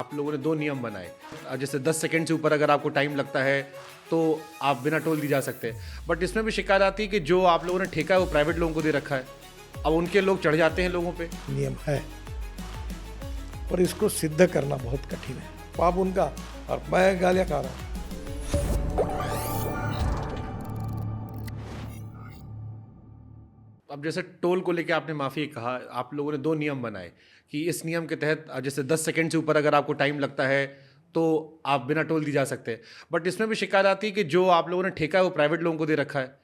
आप लोगों ने दो नियम बनाए, जैसे 10 सेकंड से ऊपर अगर आपको टाइम लगता है तो आप बिना टोल दी जा सकते हैं। बट इसमें भी शिकायत आती है कि जो आप लोगों ने ठेका है वो प्राइवेट लोगों को दे रखा है, अब उनके लोग चढ़ जाते हैं लोगों पे। नियम है पर इसको सिद्ध करना बहुत कठिन है। पाप उनका और मैं गालियां खा रहा हूँ। अब जैसे टोल को लेके आपने माफ़ी कहा, आप लोगों ने दो नियम बनाए कि इस नियम के तहत जैसे 10 सेकंड से ऊपर अगर आपको टाइम लगता है तो आप बिना टोल दी जा सकते हैं। बट इसमें भी शिकायत आती है कि जो आप लोगों ने ठेका है वो प्राइवेट लोगों को दे रखा है,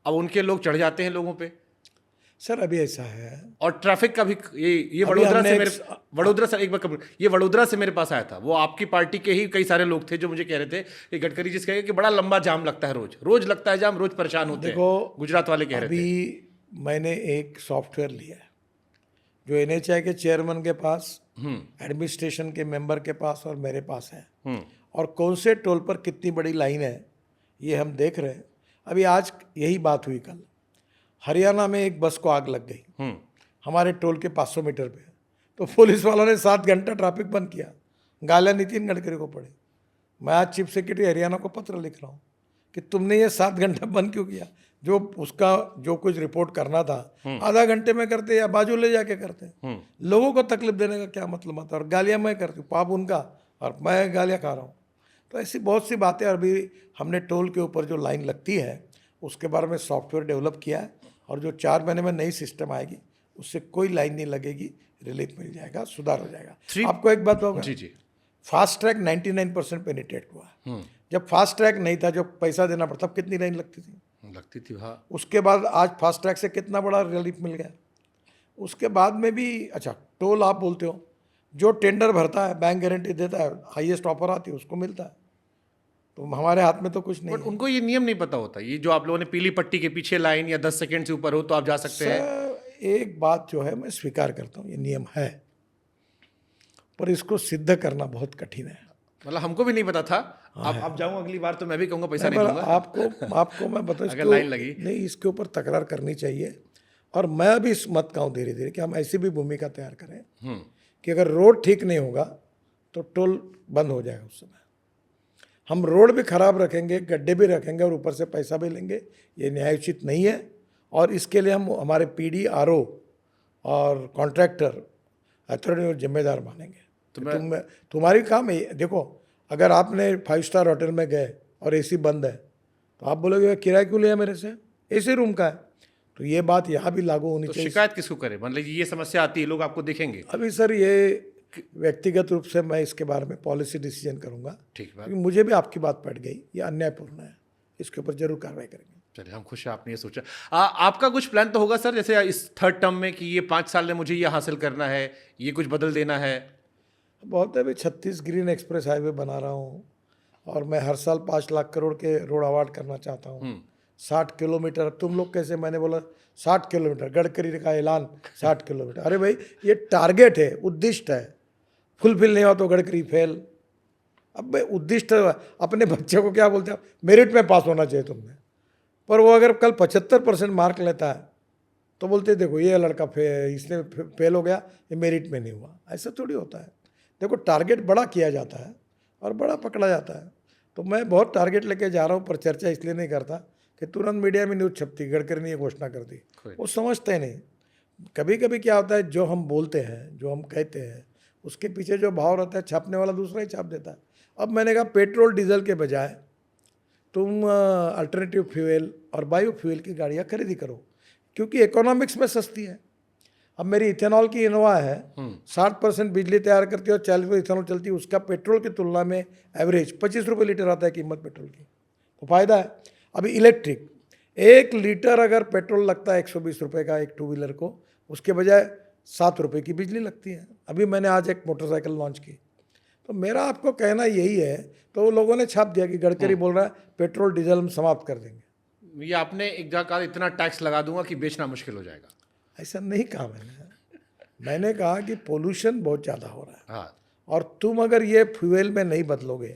अब उनके लोग चढ़ जाते हैं लोगों पे। सर अभी ऐसा है और ट्रैफिक का भी ये अभी वडोदरा हमने से मेरे वडोदरा से एक बार ये वडोदरा से मेरे पास आया था, वो आपकी पार्टी के ही कई सारे लोग थे जो मुझे कह रहे थे कि गडकरी जी से कहे कि बड़ा लंबा जाम लगता है, रोज रोज लगता है जाम, रोज परेशान होते देखो, हैं, गुजरात वाले कह रहे थे। अभी मैंने एक सॉफ्टवेयर लिया है जो एनएचआई के चेयरमैन के पास, एडमिनिस्ट्रेशन के मेंबर के पास और मेरे पास है, और कौन से टोल पर कितनी बड़ी लाइन है ये हम देख रहे हैं। अभी आज यही बात हुई, कल हरियाणा में एक बस को आग लग गई हमारे टोल के 500 मीटर पे, तो पुलिस वालों ने 7 घंटा ट्रैफिक बंद किया। गालियां नितिन गडकरी को पड़े। मैं आज चीफ सेक्रेटरी हरियाणा को पत्र लिख रहा हूँ कि तुमने ये 7 घंटा बंद क्यों किया। जो उसका जो कुछ रिपोर्ट करना था आधा घंटे में करते या बाजू ले जाके करते। लोगों को तकलीफ देने का क्या मतलब आता है। और गालियां मैं करती हूँ, पाप उनका और मैं गालियां खा रहा हूँ। तो ऐसी बहुत सी बातें। अभी हमने टोल के ऊपर जो लाइन लगती है उसके बारे में सॉफ्टवेयर डेवलप किया है, और जो 4 महीने में नई सिस्टम आएगी उससे कोई लाइन नहीं लगेगी, रिलीफ मिल जाएगा, सुधार हो जाएगा। आपको एक बात होगा, जी फास्ट ट्रैक 99% पेनिट्रेट हुआ। जब फास्ट ट्रैक नहीं था, जो पैसा देना पड़ता, तब कितनी लाइन लगती थी। हाँ। उसके बाद आज फास्ट ट्रैक से कितना बड़ा रिलीफ मिल गया। उसके बाद में भी अच्छा टोल आप बोलते हो, जो टेंडर भरता है, बैंक गारंटी देता है, हाईएस्ट ऑफर आती है उसको मिलता है। तो हमारे हाथ में तो कुछ नहीं बट है। उनको ये नियम नहीं पता होता, ये जो आप लोगों ने पीली पट्टी के पीछे लाइन या 10 सेकंड से ऊपर हो तो आप जा सकते हैं। सर एक बात जो है मैं स्वीकार करता हूँ, ये नियम है पर इसको सिद्ध करना बहुत कठिन है। मतलब हमको भी नहीं पता था। अब जाऊंगा अगली बार तो मैं भी कहूंगा पैसा नहीं पर दूंगा। आपको मैं बताऊँ, अगर लाइन लगी नहीं, इसके ऊपर तकरार करनी चाहिए। और मैं भी इस मत का हूँ धीरे धीरे कि हम ऐसी भी भूमिका तैयार करें कि अगर रोड ठीक नहीं होगा तो टोल बंद हो जाएगा। उस समय हम रोड भी खराब रखेंगे, गड्ढे भी रखेंगे और ऊपर से पैसा भी लेंगे, ये न्यायोचित नहीं है। और इसके लिए हम हमारे पीडी, आरओ और कॉन्ट्रैक्टर अथॉरिटी को जिम्मेदार मानेंगे। तो तुम्हारी काम है। देखो, अगर आपने 5 स्टार होटल में गए और एसी बंद है तो आप बोलोगे किराया क्यों लिया मेरे से, एसी रूम का है। तो ये बात यहाँ भी लागू होनी चाहिए। शिकायत किसको करे, मतलब ये समस्या आती है, लोग आपको देखेंगे। अभी सर ये व्यक्तिगत रूप से मैं इसके बारे में पॉलिसी डिसीजन करूंगा, ठीक है, क्योंकि मुझे भी आपकी बात पड़ गई, ये अन्यायपूर्ण है, इसके ऊपर जरूर कार्रवाई करेंगे। चलिए, हम खुश हैं आपने ये सोचा। आपका कुछ प्लान तो होगा सर, जैसे इस 3rd टर्म में कि ये 5 साल में मुझे ये हासिल करना है, ये कुछ बदल देना है। बहुत है। अभी 36 ग्रीन एक्सप्रेस हाईवे बना रहा हूँ और मैं हर साल 5 लाख करोड़ के रोड अवार्ड करना चाहता हूँ। 60 किलोमीटर, तुम लोग कैसे, मैंने बोला 60 किलोमीटर, गडकरी का ऐलान 60 किलोमीटर। अरे भाई ये टारगेट है, उद्दिष्ट है, फुलफिल नहीं हुआ तो गडकरी फेल। अब भाई उद्दिष्ट, अपने बच्चे को क्या बोलते हैं, मेरिट में पास होना चाहिए तुमने, पर वो अगर कल 75% मार्क लेता है तो बोलते देखो ये लड़का इसने फेल हो गया, ये मेरिट में नहीं हुआ। ऐसा थोड़ी होता है। देखो, टारगेट बड़ा किया जाता है और बड़ा पकड़ा जाता है। तो मैं बहुत टारगेट लेके जा रहा हूँ, पर चर्चा इसलिए नहीं करता कि तुरंत मीडिया में न्यूज़ छपती, गडकरी ने ये घोषणा कर दी, वो समझते नहीं। कभी कभी क्या होता है, जो हम बोलते हैं, जो हम कहते हैं, उसके पीछे जो भाव रहता है, छापने वाला दूसरा ही छाप देता है। अब मैंने कहा पेट्रोल डीजल के बजाय तुम अल्टरनेटिव फ्यूल और बायो फ्यूल की गाड़ियाँ खरीदी करो, क्योंकि इकोनॉमिक्स में सस्ती है। अब मेरी इथेनॉल की इनोवा है, 60% बिजली तैयार करती है और 40% इथेनॉल चलती है। उसका पेट्रोल की तुलना में एवरेज 25 रुपये लीटर आता है कीमत पेट्रोल की, तो फायदा है। अभी इलेक्ट्रिक 1 लीटर अगर पेट्रोल लगता है 120 रुपये का एक 2 व्हीलर को, उसके बजाय 7 रुपये की बिजली लगती है। अभी मैंने आज एक मोटरसाइकिल लॉन्च की। तो मेरा आपको कहना यही है, तो लोगों ने छाप दिया कि गडकरी बोल रहा है पेट्रोल डीजल हम समाप्त कर देंगे। ये आपने एक जगह कहा इतना टैक्स लगा दूंगा कि बेचना मुश्किल हो जाएगा। ऐसा नहीं कहा मैंने कहा कि पोल्यूशन बहुत ज़्यादा हो रहा है। हाँ। और तुम अगर ये फ्यूल में नहीं बदलोगे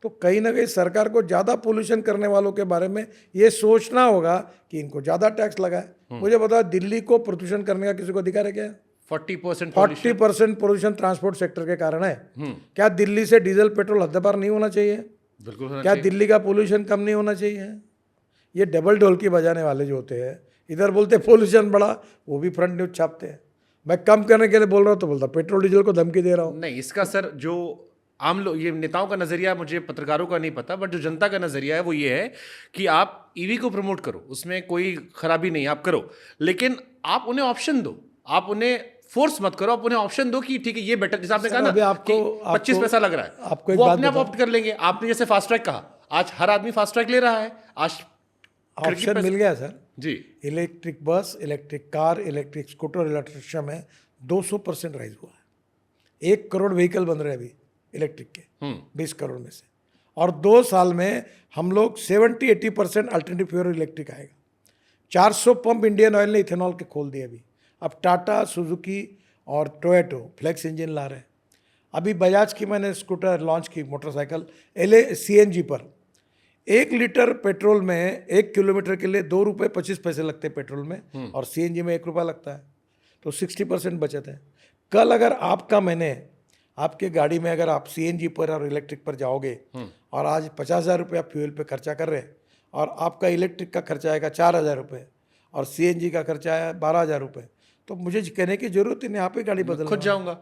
तो कहीं ना कहीं सरकार को ज़्यादा पोल्यूशन करने वालों के बारे में ये सोचना होगा कि इनको ज़्यादा टैक्स लगाए। मुझे बताओ, दिल्ली को प्रदूषण करने का किसी को अधिकार है क्या? 40% 40% पोल्यूशन ट्रांसपोर्ट सेक्टर के कारण है। हम्म। क्या दिल्ली से डीजल पेट्रोल हद-पार नहीं होना चाहिए? बिल्कुल होना क्या चाहिए। दिल्ली का पोल्यूशन कम नहीं होना चाहिए? ये डबल ढोलकी बजाने वाले जो होते हैं, इधर बोलते पोल्यूशन बढ़ा, वो भी फ्रंट न्यूज छापते हैं। मैं कम करने के लिए बोल रहा हूँ तो बोलता पेट्रोल डीजल को धमकी दे रहा हूँ। नहीं, इसका सर जो आम लोग, ये नेताओं का नजरिया, मुझे पत्रकारों का नहीं पता, बट जो जनता का नजरिया है वो ये है कि आप ईवी को प्रमोट करो, उसमें कोई खराबी नहीं, आप करो, लेकिन आप उन्हें ऑप्शन दो, आप उन्हें फोर्स मत करो, आप उन्हें ऑप्शन दो कि ठीक है ये बेटर, जैसे आपने कहा ना अभी आपको- कि 25 आपको- पैसा लग रहा है, आपको एक वो बात अपने आप बताऊं? ऑप्ट कर लेंगे। आपने जैसे फास्ट ट्रैक कहा, आज हर आदमी फास्ट ट्रैक ले रहा है, आज ऑप्शन मिल गया सर। जी। Electric bus, electric car, electric scooter, electric rickshaw में 200% राइज हुआ है। 1 करोड़ व्हीकल बन रहे हैं अभी इलेक्ट्रिक के, 20 करोड़ में से, और 2 साल में हम लोग 70-80% अल्टरनेटिव फ्यूल इलेक्ट्रिक आएगा। 400 पंप इंडियन ऑयल ने इथेनॉल के खोल दिए अभी। अब टाटा, सुजुकी और टोयोटो फ्लेक्स इंजन ला रहे हैं। अभी बजाज की मैंने स्कूटर लॉन्च की, मोटरसाइकिल CNG पर। 1 लीटर पेट्रोल में 1 किलोमीटर के लिए 2 रुपये 25 पैसे लगते हैं पेट्रोल में, और CNG में 1 रुपया लगता है, तो 60% बचत है। कल अगर आपके गाड़ी में अगर आप CNG पर और इलेक्ट्रिक पर जाओगे और आज 50,000 रुपये आप फ्यूल पे खर्चा कर रहे हैं, और आपका इलेक्ट्रिक का खर्चा आएगा 4,000 रुपये और CNG का खर्चा है 12,000 रुपये, तो मुझे कहने की जरूरत ही नहीं, आप ही गाड़ी बदल खुद जाऊंगा।